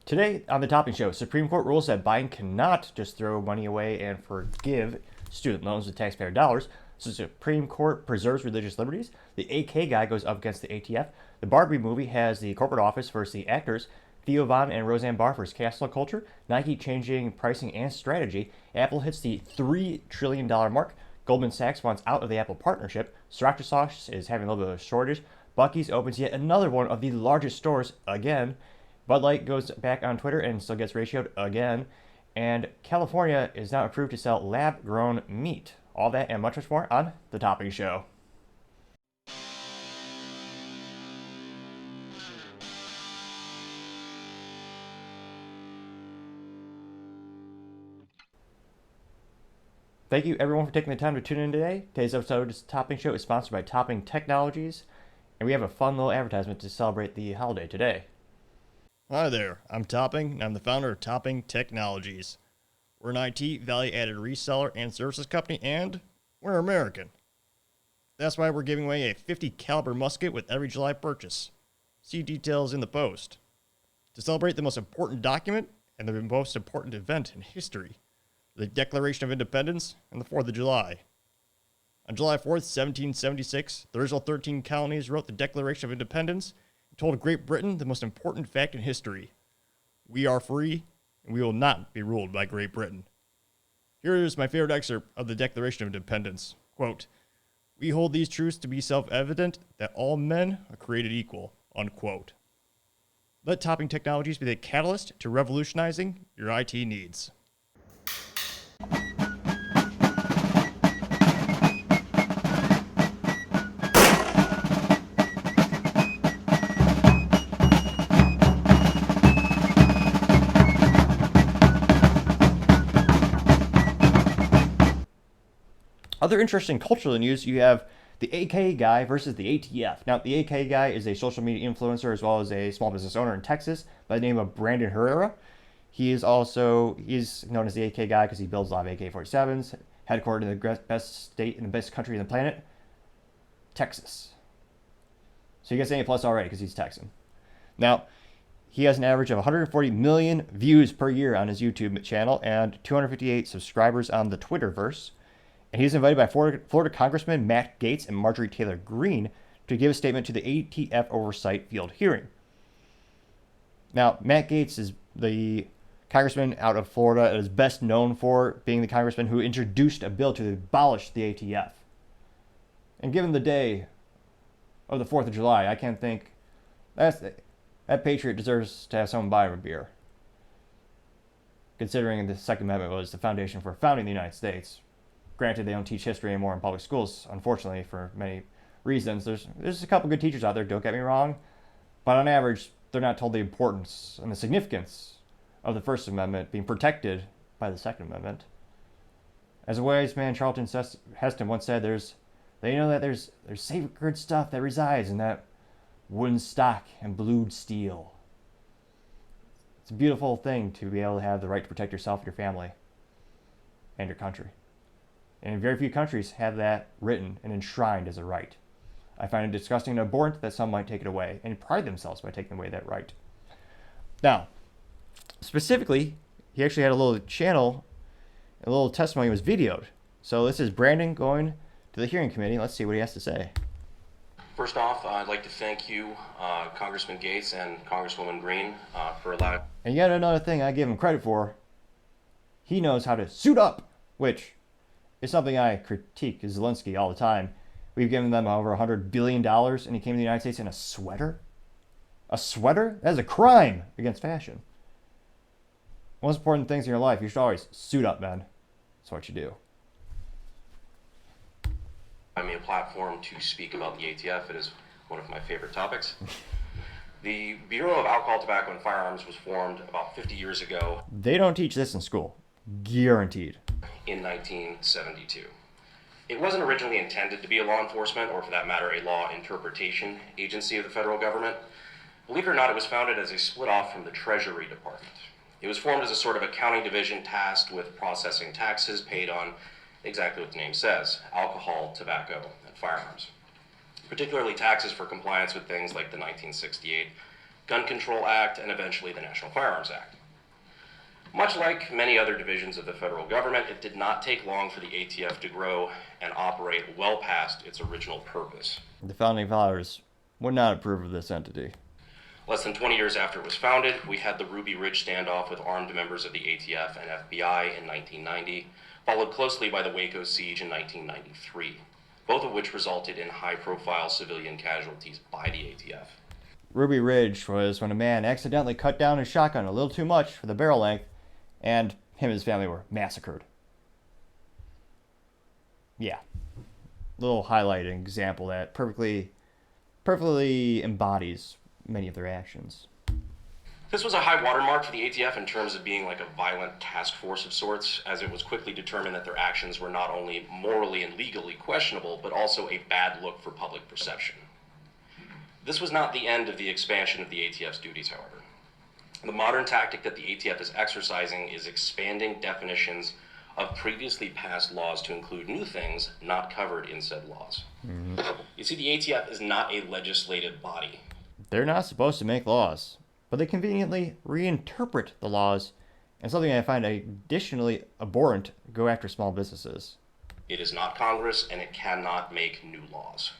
Today on the Topping Show, Supreme Court rules that Biden cannot just throw money away and forgive student loans with taxpayer dollars. So the Supreme Court preserves religious liberties. The AK guy goes up against the ATF. The Barbie movie has the corporate office versus the actors. Theo Von and Roseanne Barr versus cancel culture. Nike changing pricing and strategy. Apple hits the $3 trillion mark. Goldman Sachs wants out of the Apple partnership. Sriracha sauce is having a little bit of a shortage. Buc-ee's opens yet another one of the largest stores again. Bud Light goes back on Twitter and still gets ratioed again. And California is now approved to sell lab-grown meat. All that and much more on The Topping Show. Thank you everyone for taking the time to tune in today. Today's episode of The Topping Show is sponsored by Topping Technologies. And we have a fun little advertisement to celebrate the holiday today. Hi there, I'm Topping, and I'm the founder of Topping Technologies. We're an IT value-added reseller and services company, and we're American. That's why we're giving away a .50 caliber musket with every July purchase. See details in the post. To celebrate the most important document and the most important event in history, the Declaration of Independence and the 4th of July. On July 4th, 1776, the original 13 colonies wrote the Declaration of Independence and told Great Britain the most important fact in history. We are free, and we will not be ruled by Great Britain. Here is my favorite excerpt of the Declaration of Independence. Quote, "We hold these truths to be self-evident that all men are created equal." Unquote. Let Topping Technologies be the catalyst to revolutionizing your IT needs. Other interesting cultural news, you have the AK guy versus the ATF. Now, the AK guy is a social media influencer as well as a small business owner in Texas by the name of Brandon Herrera. He's known as the AK guy because he builds a lot of AK-47s, headquartered in the best state and the best country on the planet, Texas. So he gets an A+ already because he's Texan. Now, he has an average of 140 million views per year on his YouTube channel and 258 subscribers on the Twitterverse. And he's invited by Florida Congressman Matt Gaetz and Marjorie Taylor Greene to give a statement to the ATF oversight field hearing. Now, Matt Gaetz is the congressman out of Florida that is best known for being the congressman who introduced a bill to abolish the ATF. And given the day of the 4th of July, I can't think that patriot deserves to have someone buy him a beer. Considering the Second Amendment was the foundation for founding the United States. Granted, they don't teach history anymore in public schools, unfortunately, for many reasons. There's a couple good teachers out there, don't get me wrong. But on average, they're not told the importance and the significance of the First Amendment being protected by the Second Amendment. As a wise man, Charlton Heston once said, they know that there's sacred stuff that resides in that wooden stock and blued steel. It's a beautiful thing to be able to have the right to protect yourself, your family, and your country. And very few countries have that written and enshrined as a right. I find it disgusting and abhorrent that some might take it away and pride themselves by taking away that right. Now, specifically, he actually had a little channel, a little testimony was videoed. So this is Brandon going to the hearing committee. Let's see what he has to say. First off, I'd like to thank you, Congressman Gaetz and Congresswoman Greene, for allowing... And yet another thing I give him credit for, he knows how to suit up, which is something I critique Zelensky all the time. We've given them over $100 billion, and he came to the United States in a sweater? A sweater? That is a crime against fashion. Most important things in your life, you should always suit up, man. That's what you do. I'm a platform to speak about the ATF. It is one of my favorite topics. The Bureau of Alcohol, Tobacco, and Firearms was formed about 50 years ago. They don't teach this in school. Guaranteed. In 1972. It wasn't originally intended to be a law enforcement, or for that matter, a law interpretation agency of the federal government. Believe it or not, it was founded as a split off from the Treasury Department. It was formed as a sort of accounting division tasked with processing taxes paid on exactly what the name says, alcohol, tobacco, and firearms. Particularly taxes for compliance with things like the 1968 Gun Control Act, and eventually the National Firearms Act. Much like many other divisions of the federal government, it did not take long for the ATF to grow and operate well past its original purpose. The founding fathers would not approve of this entity. Less than 20 years after it was founded, we had the Ruby Ridge standoff with armed members of the ATF and FBI in 1990, followed closely by the Waco siege in 1993, both of which resulted in high-profile civilian casualties by the ATF. Ruby Ridge was when a man accidentally cut down his shotgun a little too much for the barrel length, and him and his family were massacred. Yeah. Little highlighting example that perfectly embodies many of their actions. This was a high watermark for the ATF in terms of being like a violent task force of sorts, as it was quickly determined that their actions were not only morally and legally questionable, but also a bad look for public perception. This was not the end of the expansion of the ATF's duties, however. The modern tactic that the ATF is exercising is expanding definitions of previously passed laws to include new things not covered in said laws. You see, the ATF is not a legislative body. They're not supposed to make laws, but they conveniently reinterpret the laws, and something I find additionally abhorrent, go after small businesses. It is not Congress, and it cannot make new laws.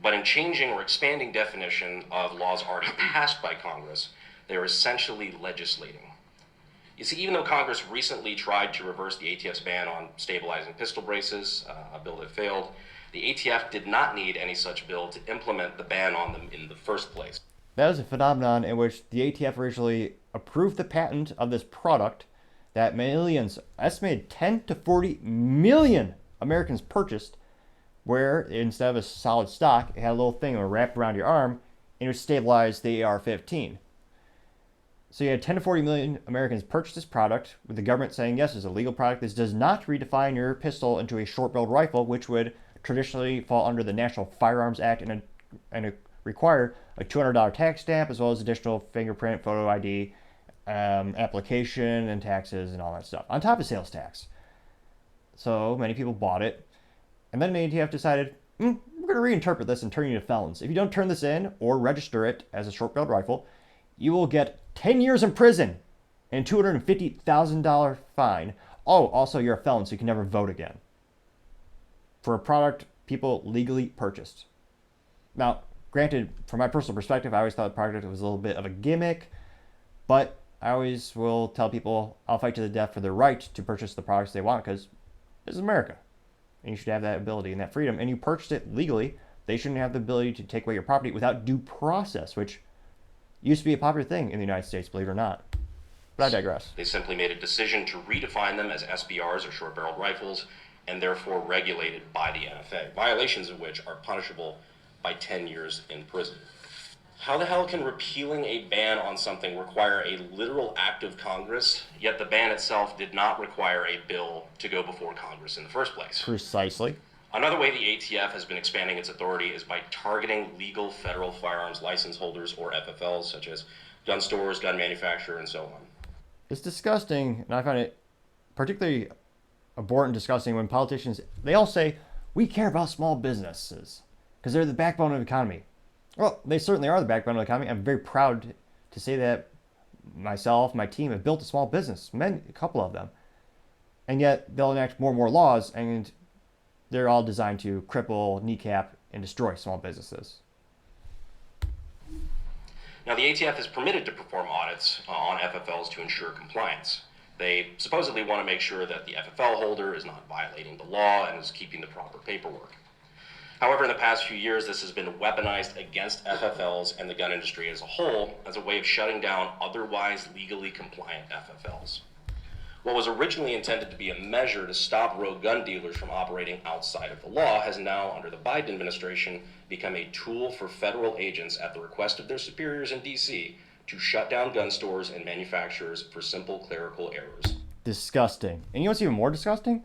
But in changing or expanding definition of laws already passed by Congress, they are essentially legislating. You see, even though Congress recently tried to reverse the ATF's ban on stabilizing pistol braces, a bill that failed, the ATF did not need any such bill to implement the ban on them in the first place. That was a phenomenon in which the ATF originally approved the patent of this product that millions, estimated 10 to 40 million Americans purchased, where instead of a solid stock, it had a little thing wrapped around your arm, and it would stabilize the AR-15. So you had 10 to 40 million Americans purchase this product, with the government saying, yes, it's a legal product. This does not redefine your pistol into a short-barreled rifle, which would traditionally fall under the National Firearms Act and require a $200 tax stamp, as well as additional fingerprint, photo ID, application, and taxes, and all that stuff, on top of sales tax. So many people bought it. And then the ATF decided, we're going to reinterpret this and turn you to felons. If you don't turn this in or register it as a short-barreled rifle, you will get 10 years in prison and $250,000 fine. Oh, also you're a felon, so you can never vote again. For a product people legally purchased. Now, granted, from my personal perspective, I always thought the product was a little bit of a gimmick, but I always will tell people I'll fight to the death for their right to purchase the products they want, because this is America. And you should have that ability and that freedom. And you purchased it legally. They shouldn't have the ability to take away your property without due process, which used to be a popular thing in the United States, believe it or not. But I digress. They simply made a decision to redefine them as SBRs, or short-barreled rifles, and therefore regulated by the NFA, violations of which are punishable by 10 years in prison. How the hell can repealing a ban on something require a literal act of Congress, yet the ban itself did not require a bill to go before Congress in the first place? Precisely. Another way the ATF has been expanding its authority is by targeting legal federal firearms license holders, or FFLs, such as gun stores, gun manufacturers, and so on. It's disgusting, and I find it particularly abhorrent and disgusting when politicians, they all say, we care about small businesses because they're the backbone of the economy. Well, they certainly are the backbone of the economy. I'm very proud to say that myself, my team have built a small business, a couple of them. And yet they'll enact more and more laws, and they're all designed to cripple, kneecap, and destroy small businesses. Now, the ATF is permitted to perform audits on FFLs to ensure compliance. They supposedly want to make sure that the FFL holder is not violating the law and is keeping the proper paperwork. However, in the past few years, this has been weaponized against FFLs and the gun industry as a whole as a way of shutting down otherwise legally compliant FFLs. What was originally intended to be a measure to stop rogue gun dealers from operating outside of the law has now, under the Biden administration, become a tool for federal agents at the request of their superiors in D.C. to shut down gun stores and manufacturers for simple clerical errors. Disgusting. And you know what's even more disgusting?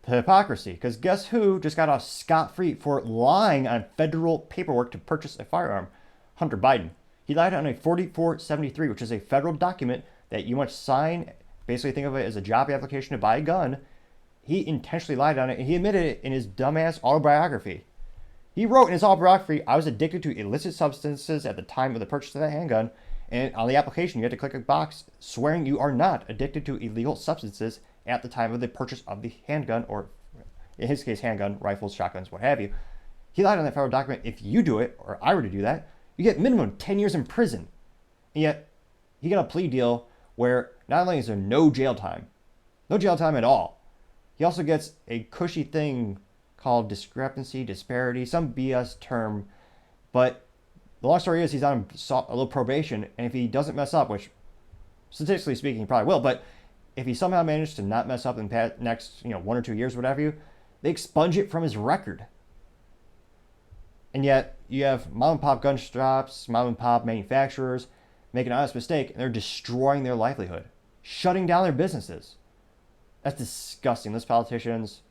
The hypocrisy. Because guess who just got off scot-free for lying on federal paperwork to purchase a firearm? Hunter Biden. He lied on a 4473, which is a federal document that you must sign. Basically think of it as a job application to buy a gun. He intentionally lied on it, and he admitted it in his dumbass autobiography. He wrote in his autobiography, I was addicted to illicit substances at the time of the purchase of that handgun. And on the application, you had to click a box swearing you are not addicted to illegal substances at the time of the purchase of the handgun, or in his case, handgun, rifles, shotguns, what have you. He lied on that federal document. If you do it, or I were to do that, you get minimum 10 years in prison. And yet, he got a plea deal where not only is there no jail time at all, he also gets a cushy thing called disparity, some BS term. But the long story is he's on a little probation, and if he doesn't mess up, which statistically speaking he probably will, but if he somehow managed to not mess up in the next 1 or 2 years, whatever they expunge it from his record. And yet you have mom and pop gun shops, mom and pop manufacturers make an honest mistake, and they're destroying their livelihood, shutting down their businesses. That's disgusting. Those politicians,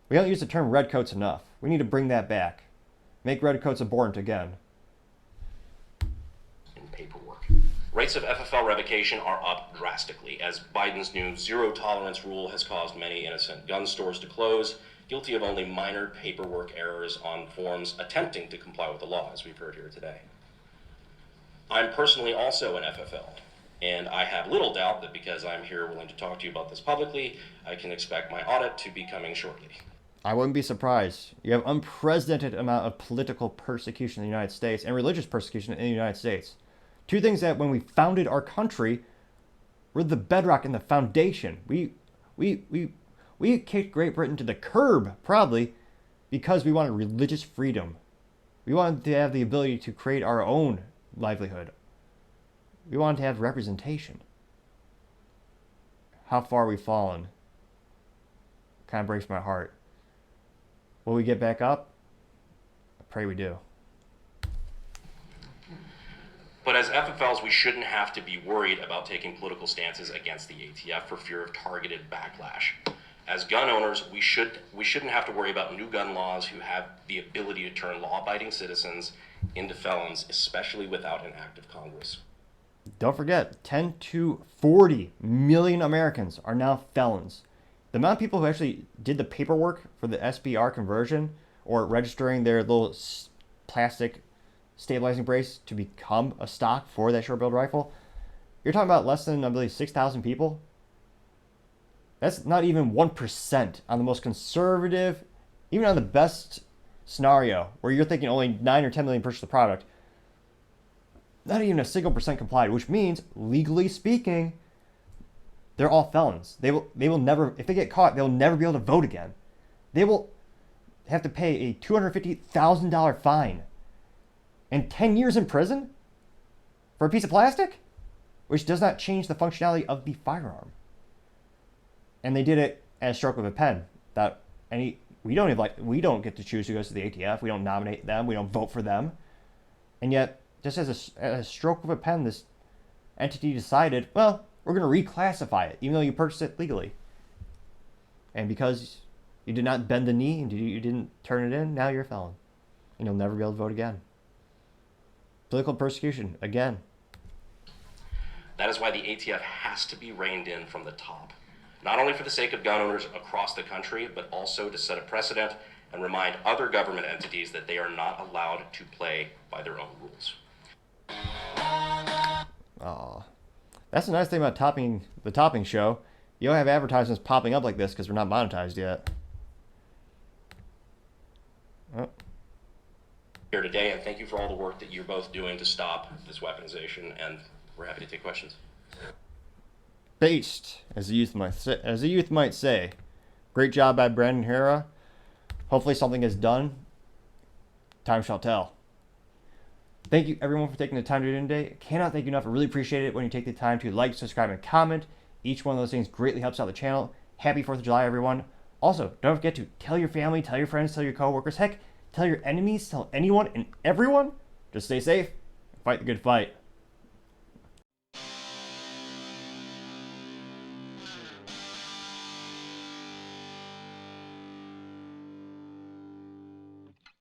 we don't use the term redcoats enough. We need to bring that back. Make redcoats abhorrent again. In paperwork. Rates of FFL revocation are up drastically, as Biden's new zero-tolerance rule has caused many innocent gun stores to close, guilty of only minor paperwork errors on forms attempting to comply with the law, as we've heard here today. I'm personally also an FFL, and I have little doubt that because I'm here willing to talk to you about this publicly, I can expect my audit to be coming shortly. I wouldn't be surprised. You have unprecedented amount of political persecution in the United States and religious persecution in the United States. Two things that when we founded our country were the bedrock and the foundation. We kicked Great Britain to the curb, proudly, because we wanted religious freedom. We wanted to have the ability to create our own livelihood. We wanted to have representation. How far we've fallen kind of breaks my heart. Will we get back up? I pray we do. But as FFLs, we shouldn't have to be worried about taking political stances against the ATF for fear of targeted backlash. As gun owners, we shouldn't have to worry about new gun laws who have the ability to turn law-abiding citizens into felons, especially without an act of Congress. Don't forget, 10 to 40 million Americans are now felons. The amount of people who actually did the paperwork for the SBR conversion or registering their little plastic stabilizing brace to become a stock for that short-barreled rifle, you're talking about less than, I believe, 6,000 people. That's not even 1% on the most conservative, even on the best scenario, where you're thinking only 9 or 10 million purchase the product. Not even a single percent complied, which means, legally speaking, they're all felons. They will never, if they get caught, they'll never be able to vote again. They will have to pay a $250,000 fine and 10 years in prison for a piece of plastic, which does not change the functionality of the firearm. And they did it at a stroke of a pen. We don't get to choose who goes to the ATF. We don't nominate them. We don't vote for them. And yet, just as a stroke of a pen, this entity decided, well, we're going to reclassify it, even though you purchased it legally. And because you did not bend the knee and you didn't turn it in, now you're a felon. And you'll never be able to vote again. Political persecution, again. That is why the ATF has to be reined in from the top. Not only for the sake of gun owners across the country, but also to set a precedent and remind other government entities that they are not allowed to play by their own rules. Aw. That's the nice thing about the topping show. You don't have advertisements popping up like this because we're not monetized yet. Oh. Here today, and thank you for all the work that you're both doing to stop this weaponization, and we're happy to take questions. Based, as the youth might say. Great job by Brandon Herrera. Hopefully something is done. Time shall tell. Thank you everyone for taking the time to do it today. I cannot thank you enough. I really appreciate it when you take the time to like, subscribe, and comment. Each one of those things greatly helps out the channel. Happy 4th of July, everyone. Also, don't forget to tell your family, tell your friends, tell your coworkers. Heck, tell your enemies, tell anyone and everyone. Just stay safe and fight the good fight.